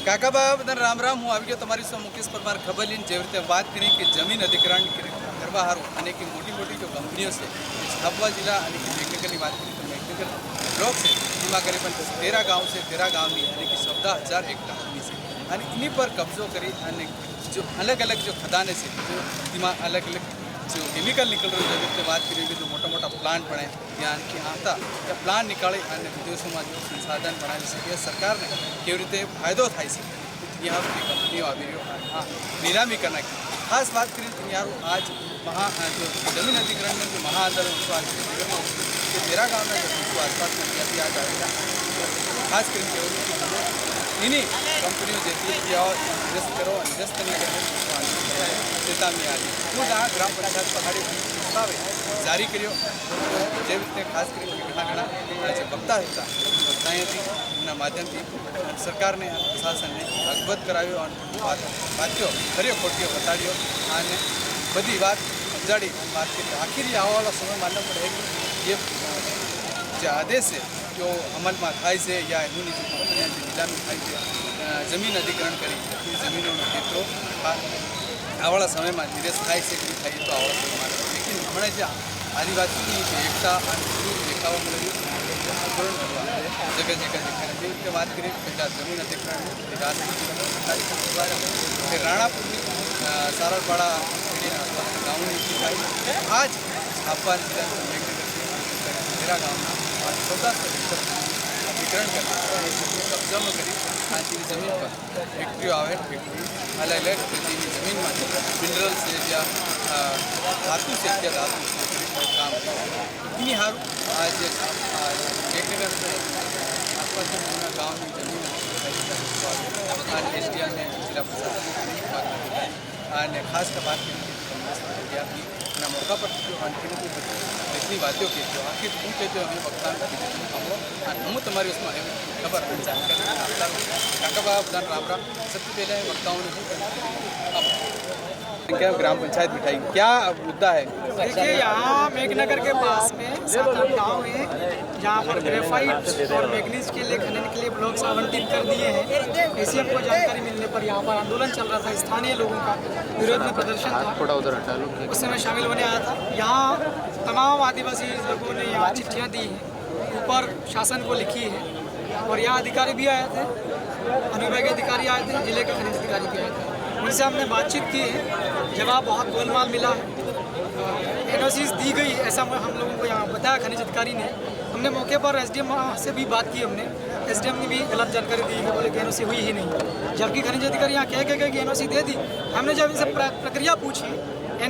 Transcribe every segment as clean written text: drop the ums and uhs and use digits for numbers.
કાકાબા બધાને રામ રામ. હું આવી ગયો તમારી સામે મુકેશ પરમાર ખબર લઈને જેવી રીતે વાત કરી કે જમીન અધિગ્રહણ કરવા સારું અને કે મોટી મોટી જો કંપનીઓ છે છાપવા જિલ્લા અને કે મેઘનગરની વાત કરી તો મેઘનગર બ્લોક છે એમાં કરી પણ 13 ગાંવ છે 13 ગાંવની અને કે 14,000 હેક્ટર જમીન છે અને એની પર કબજો કરી અને जो अलग अलग जो खदाने से जो दिमाग अलग अलग जो केमिकल निकल रहे हैं जब बात करें कि जो मोटा मोटा प्लांट बने यहाँ की आता या प्लांट निकाले અને વિદેશોમાં जो संसाधन बनाવી શકે સરકારને કેવી રીતે ફાયદો થાય છે यहाँ की कंपनियों આવી રહ્યો हाँ नीलामी करना की खास बात करें तो यार आज जो जमीन अधिग्रहण में जो महाआंदोलन के 13 गाँव में जो आसपास में आज आएगा खास करके इन्हीं कंपनियों जैसी इन्वेस्ट करो इन्वेस्ट करने के चेतावनी आ रही હું આ ગ્રામ પંચાયત પહાડી પ્રસ્તાવે જારી કર્યો જે રીતે ખાસ કરીને ઘણા જે વક્તા હતા વક્તાએથી એમના માધ્યમથી સરકારને પ્રશાસનને અવગત કરાવ્યો અને વાંચ્યો ખર્યો ખોટ્યો બતાડ્યો અને બધી વાત સમજાડી વાત કરી આખીર આવવાવાળો સમય માનવો પડે કે ये जो आदेश है जो अमल में थाय से या एमनी जो कंपनियाँ जो नीलामी थाय है जमीन अधिग्रहण करी जमीनों क्षेत्रों आवाड़ा समय में निरेश थाय से भी थाय तो आवाड़ा समय में लेकिन हमने जो आदिवासी की एकता देखावा मिली आंदोलन करवा जगह जगह देखा बात करें पहला जमीन अधिग्रहण राणापुर सारड़पाड़ा गाँव आज छापा जिला मेरा गाँव 14 अधिग्रहण करना कब्जा में करी आज की जमीन पर फैक्ट्री आवे फैक्ट्री अलग अलग प्रति जमीन में मिनरल से या धातु से क्या धातु काम इतनी हार आज मेघनगर आसपास गाँव में जमीन SDR ने जिला प्रशासन खास का बात करें मौका पर जो इतनी बातों की जो आखिर तुम कहते हो हमें वक्तान हम तुम्हारी उसमें खबर जानकारी काकाबा बधान राम राम. सबसे पहले वक्ताओं ने क्या ग्राम पंचायत बिठाई क्या मुद्दा है? देखिए यहाँ मेघनगर के पास में 7-8 गाँव हैं जहाँ पर ग्रेफाइट और मैग्नीज के लिए खनन के लिए ब्लॉक्स आवंटित कर दिए हैं. ऐसी हमको जानकारी मिलने पर यहाँ पर आंदोलन चल रहा था, स्थानीय लोगों का विरोध में प्रदर्शन था, थोड़ा उधर हटा लो, उस समय शामिल होने आया था. यहाँ तमाम आदिवासी लोगों ने यहाँ चिट्ठियाँ दी हैं, ऊपर शासन को लिखी है और यहाँ अधिकारी भी आए थे, अनुविभागीय अधिकारी आए थे, जिले के खनिज अधिकारी भी आए थे. उनसे हमने बातचीत की है, जवाब बहुत गोलमाल मिला है. NOCs दी गई ऐसा हम लोगों को यहाँ बताया खनिज अधिकारी ने. हमने मौके पर SDM से भी बात की, हमने SDM ने भी गलत जानकारी दी है, बोले कि NOC हुई ही नहीं, जबकि खनिज अधिकारी यहाँ कह के गए कि NOC दे दी. हमने जब इनसे प्रक्रिया पूछी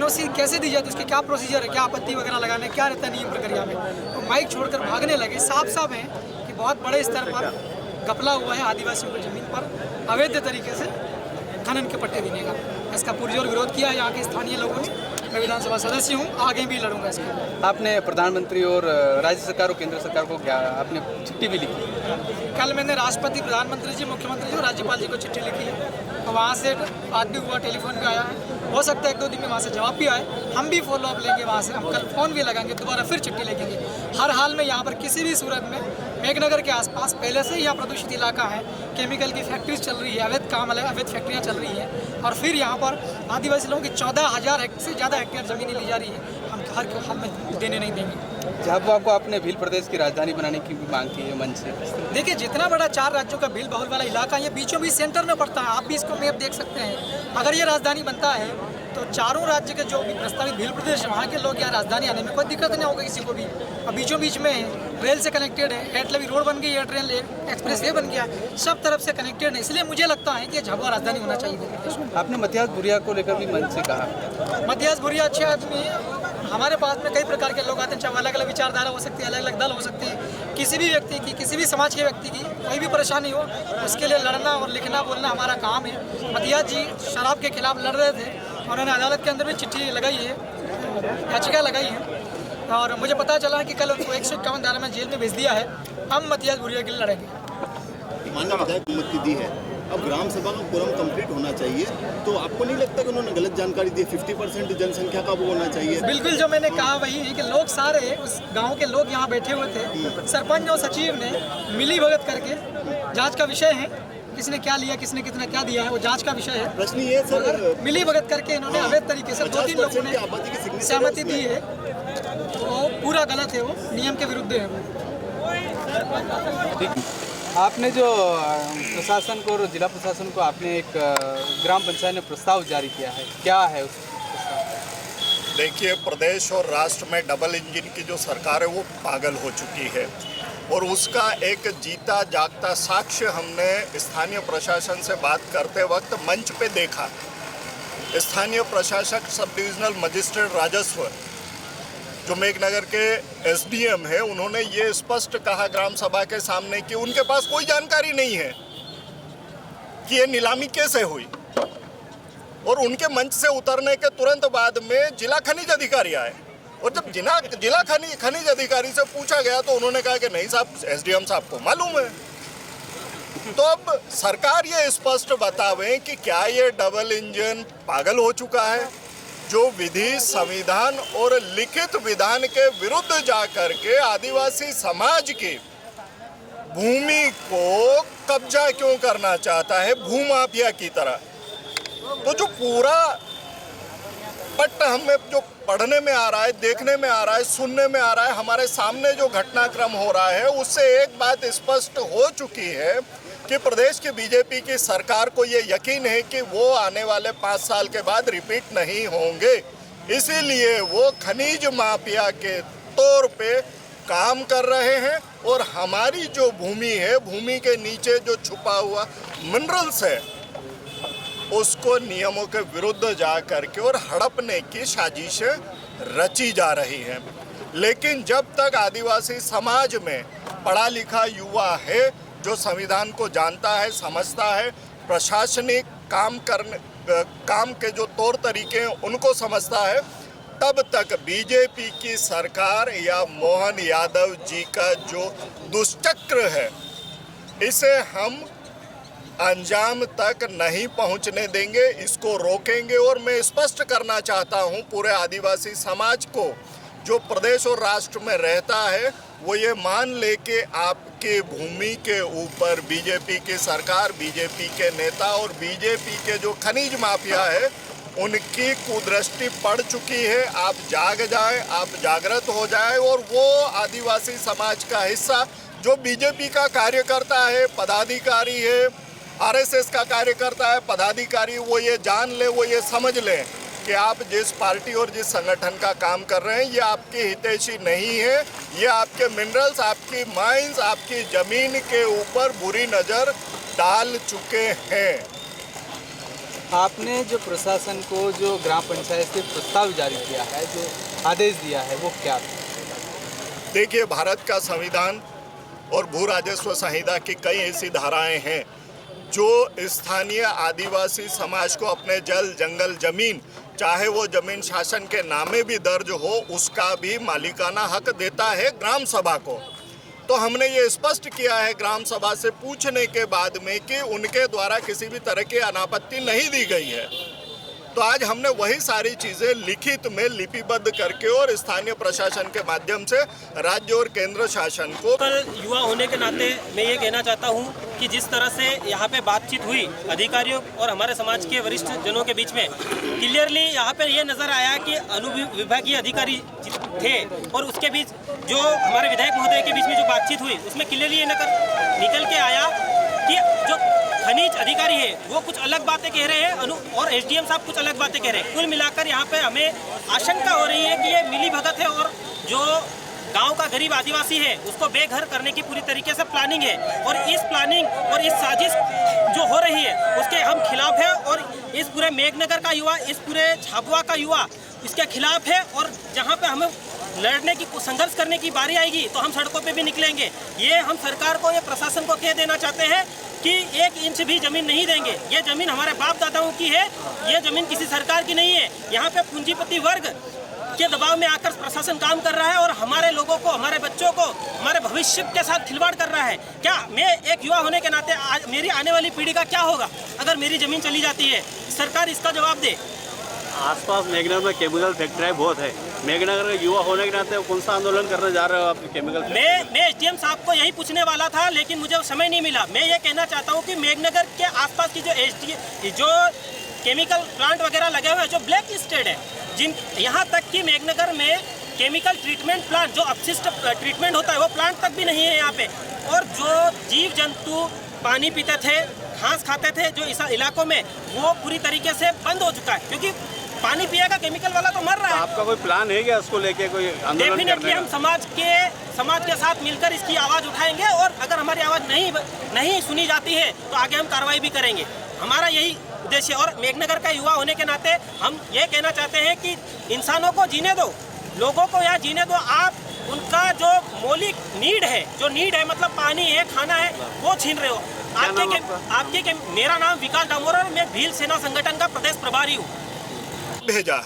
NOC कैसे दी जाती है, उसकी क्या प्रोसीजर है, क्या आपत्ति वगैरह लगाने क्या रहता है नियम प्रक्रिया में, तो माइक छोड़कर भागने लगे. साफ साफ है कि बहुत बड़े स्तर पर घपला हुआ है आदिवासियों की ज़मीन पर अवैध तरीके से खनन के पट्टे देने का. इसका पुरजोर विरोध किया है यहाँ के स्थानीय लोगों ने. मैं विधानसभा सदस्य हूँ, आगे भी लड़ूंगा इसके. आपने प्रधानमंत्री और राज्य सरकार और केंद्र सरकार को क्या आपने चिट्ठी भी लिखी? कल मैंने राष्ट्रपति, प्रधानमंत्री जी, मुख्यमंत्री जी और राज्यपाल जी को चिट्ठी लिखी है और वहाँ से बात भी हुआ, टेलीफोन भी आया है. हो सकता है 1-2 दिन में वहाँ से जवाब भी आए. हम भी फॉलो अप लेंगे वहाँ से, हम कल फ़ोन भी लगाएंगे, दोबारा फिर चिट्ठी लिखेंगे. हर हाल में यहाँ पर किसी भी सूरत में मेघनगर के आसपास पहले से ही यहाँ प्रदूषित इलाका है, केमिकल की फैक्ट्रीज चल रही है, अवैध काम अवैध फैक्ट्रियाँ चल रही हैं और फिर यहाँ पर आदिवासी लोगों की 14,000 से ज़्यादा हेक्टेयर ज़मीनें ली जा रही है. हम हर हाल में देने नहीं देंगे. जब आपको अपने भील प्रदेश की राजधानी बनाने की भी मांग की है मन से? देखिए जितना बड़ा 4 राज्यों का भील बहुल वाला इलाका ये बीचों बीच सेंटर में पड़ता है. आप भी इसको मैप देख सकते हैं. अगर ये राजधानी बनता है तो चारों राज्य के जो भी प्रस्तावित भील प्रदेश वहाँ के लोग यहाँ राजधानी आने में कोई दिक्कत नहीं होगा किसी को भी. और बीचों बीच में रेल से कनेक्टेड है, एटलवी रोड बन गई है, ट्रेन एक्सप्रेस वे बन गया, सब तरफ से कनेक्टेड है. इसलिए मुझे लगता है कि झाबुआ राजधानी होना चाहिए. आपने मतियास भुरिया को लेकर भी मन से कहा? मतियास भुरिया अच्छे आदमी है. हमारे पास में कई प्रकार के लोग आते हैं, चाहे अलग अलग विचारधारा हो सकती है, अलग अलग दल हो सकते हैं. किसी भी व्यक्ति की, किसी भी समाज के व्यक्ति की कोई भी परेशानी हो उसके लिए लड़ना और लिखना बोलना हमारा काम है. मतियास जी शराब के खिलाफ लड़ रहे थे, उन्होंने अदालत के अंदर भी चिट्ठी लगाई है, याचिका लगाई है और मुझे पता चला है कि कल उनको 151 धारा में जेल में भेज दिया है. हम मतियास भुरिया के लिए लड़ेंगे. माननीय विधायक अनुमति दी है, अब ग्राम सभा में कोरम कंप्लीट होना चाहिए, तो आपको नहीं लगता कि उन्होंने गलत जानकारी दी? 50% जनसंख्या का वो होना चाहिए. बिल्कुल, जो मैंने कहा वही है कि लोग सारे उस गांव के लोग यहाँ बैठे हुए थे. सरपंच और सचिव ने मिली भगत करके जांच का विषय है किसने क्या लिया, किसने कितना क्या दिया है, वो जांच का विषय है। प्रश्न ये है सर, मिली भगत करके इन्होंने अवैध तरीके से 2-3 लोगों ने सहमति दी है, तो पूरा गलत है, वो नियम के विरुद्ध है वो। आपने जो प्रशासन को और जिला प्रशासन को आपने एक ग्राम पंचायत ने प्रस्ताव जारी किया है, क्या है उस प्रस्ताव? देखिए, प्रदेश और राष्ट्र में डबल इंजन की जो सरकार है वो पागल हो चुकी है और उसका एक जीता जागता साक्ष्य हमने स्थानीय प्रशासन से बात करते वक्त मंच पे देखा। स्थानीय प्रशासक सब डिविजनल मजिस्ट्रेट राजस्व जो मेघनगर के एसडीएम है, उन्होंने ये स्पष्ट कहा ग्राम सभा के सामने कि उनके पास कोई जानकारी नहीं है कि ये नीलामी कैसे हुई। और उनके मंच से उतरने के तुरंत बाद में जिला खनिज अधिकारी आए और जब जिला खनिज अधिकारी से पूछा गया तो उन्होंने कहा कि नहीं साहब, एसडीएम साहब को मालूम है। तो अब सरकार ये स्पष्ट बतावे कि क्या ये डबल इंजन पागल हो चुका है, जो विधि, संविधान और लिखित विधान के विरुद्ध जाकर के आदिवासी समाज की भूमि को कब्जा क्यों करना चाहता है, भूमाफिया की तरह। तो जो पूरा पट हमें जो पढ़ने में आ रहा है, देखने में आ रहा है, सुनने में आ रहा है, हमारे सामने जो घटनाक्रम हो रहा है, उससे एक बात स्पष्ट हो चुकी है कि प्रदेश की बीजेपी की सरकार को ये यकीन है कि वो आने वाले 5 साल के बाद रिपीट नहीं होंगे। इसीलिए वो खनिज माफिया के तौर पे काम कर रहे हैं और हमारी जो भूमि है, भूमि के नीचे जो छुपा हुआ मिनरल्स है, उसको नियमों के विरुद्ध जा करके और हड़पने की साजिशें रची जा रही हैं। लेकिन जब तक आदिवासी समाज में पढ़ा लिखा युवा है, जो संविधान को जानता है, समझता है, प्रशासनिक काम के जो तौर तरीके हैं उनको समझता है, तब तक बीजेपी की सरकार या मोहन यादव जी का जो दुष्चक्र है, इसे हम अंजाम तक नहीं पहुंचने देंगे, इसको रोकेंगे। और मैं स्पष्ट करना चाहता हूं पूरे आदिवासी समाज को, जो प्रदेश और राष्ट्र में रहता है, वो ये मान ले कि आपके भूमि के ऊपर बीजेपी की सरकार, बीजेपी के नेता और बीजेपी के जो खनिज माफिया है, उनकी कुदृष्टि पड़ चुकी है। आप जाग जाएं, आप जागृत हो जाएं और वो आदिवासी समाज का हिस्सा जो बीजेपी का कार्यकर्ता है, पदाधिकारी है, आरएसएस का कार्यकर्ता है, पदाधिकारी, वो ये जान ले, वो ये समझ लें कि आप जिस पार्टी और जिस संगठन का काम कर रहे हैं, ये आपकी हितैषी नहीं है। ये आपके मिनरल्स, आपकी माइंस, आपकी ज़मीन के ऊपर बुरी नज़र डाल चुके हैं। आपने जो प्रशासन को जो ग्राम पंचायत से प्रस्ताव जारी किया है, जो आदेश दिया है, वो क्या था? देखिए, भारत का संविधान और भू राजस्व संहिता की कई ऐसी धाराएं हैं जो स्थानीय आदिवासी समाज को अपने जल, जंगल, जमीन, चाहे वो जमीन शासन के नामे भी दर्ज हो, उसका भी मालिकाना हक देता है ग्राम सभा को। तो हमने ये स्पष्ट किया है ग्राम सभा से पूछने के बाद में कि उनके द्वारा किसी भी तरह की अनापत्ति नहीं दी गई है। तो आज हमने वही सारी चीज़ें लिखित में लिपिबद्ध करके और स्थानीय प्रशासन के माध्यम से राज्य और केंद्र शासन को। पर युवा होने के नाते मैं ये कहना चाहता हूँ कि जिस तरह से यहाँ पे बातचीत हुई अधिकारियों और हमारे समाज के वरिष्ठ जनों के बीच में, क्लियरली यहाँ पे ये नज़र आया कि अनुविभागीय अधिकारी थे और उसके बीच जो हमारे विधायक महोदय के बीच में जो बातचीत हुई, उसमें क्लियरली ये निकल के आया कि जो खनिज अधिकारी है वो कुछ अलग बातें कह रहे हैं और एसडीएम साहब कुछ अलग बातें कह रहे हैं। कुल मिलाकर यहाँ पे हमें आशंका हो रही है कि ये मिली भगत है और जो गांव का गरीब आदिवासी है उसको बेघर करने की पूरी तरीके से प्लानिंग है। और इस प्लानिंग और इस साजिश जो हो रही है उसके हम खिलाफ है और इस पूरे मेघनगर का युवा, इस पूरे झाबुआ का युवा इसके खिलाफ है। और जहाँ पे हमें लड़ने की, संघर्ष करने की बारी आएगी तो हम सड़कों पे भी निकलेंगे। ये हम सरकार को, ये प्रशासन को कह देना चाहते हैं कि 1 इंच भी जमीन नहीं देंगे। ये जमीन हमारे बाप दादाओं की है, ये जमीन किसी सरकार की नहीं है। यहाँ पे पूंजीपति वर्ग के दबाव में आकर प्रशासन काम कर रहा है और हमारे लोगों को, हमारे बच्चों को, हमारे भविष्य के साथ खिलवाड़ कर रहा है। क्या मैं एक युवा होने के नाते मेरी आने वाली पीढ़ी का क्या होगा अगर मेरी जमीन चली जाती है? सरकार इसका जवाब दे। आसपास मेघनगर में केमिकल फैक्ट्री बहुत है, मेघनगर का युवा होने के नाते कौन सा आंदोलन करने जा रहे हो आप केमिकल? मैं एसडीएम साहब को यही पूछने वाला था, लेकिन मुझे समय नहीं मिला। मैं ये कहना चाहता हूँ कि मेघनगर के आसपास की जो केमिकल प्लांट वगैरह लगे हुए हैं, जो ब्लैक लिस्टेड है, जिन यहाँ तक कि मेघनगर में केमिकल ट्रीटमेंट प्लांट, जो अपशिष्ट ट्रीटमेंट होता है, वो प्लांट तक भी नहीं है यहाँ पे। और जो जीव जंतु पानी पीते थे, घास खाते थे जो इस इलाकों में, वो पूरी तरीके से बंद हो चुका है, क्योंकि पानी पिएगा केमिकल वाला तो मर रहा है। आपका कोई प्लान है क्या उसको लेके, कोई आंदोलन डेफिनेटली करने हम समाज के साथ मिलकर इसकी आवाज़ उठाएंगे, और अगर हमारी आवाज़ नहीं सुनी जाती है तो आगे हम कार्रवाई भी करेंगे। हमारा यही उद्देश्य। और मेघनगर का युवा होने के नाते हम ये कहना चाहते हैं कि इंसानों को जीने दो, लोगों को यहाँ जीने दो। आप उनका जो मौलिक नीड है मतलब पानी है, खाना है, वो छीन रहे हो। मेरा नाम विकास डामोर और मैं भील सेना संगठन का प्रदेश प्रभारी हूँ। भेजा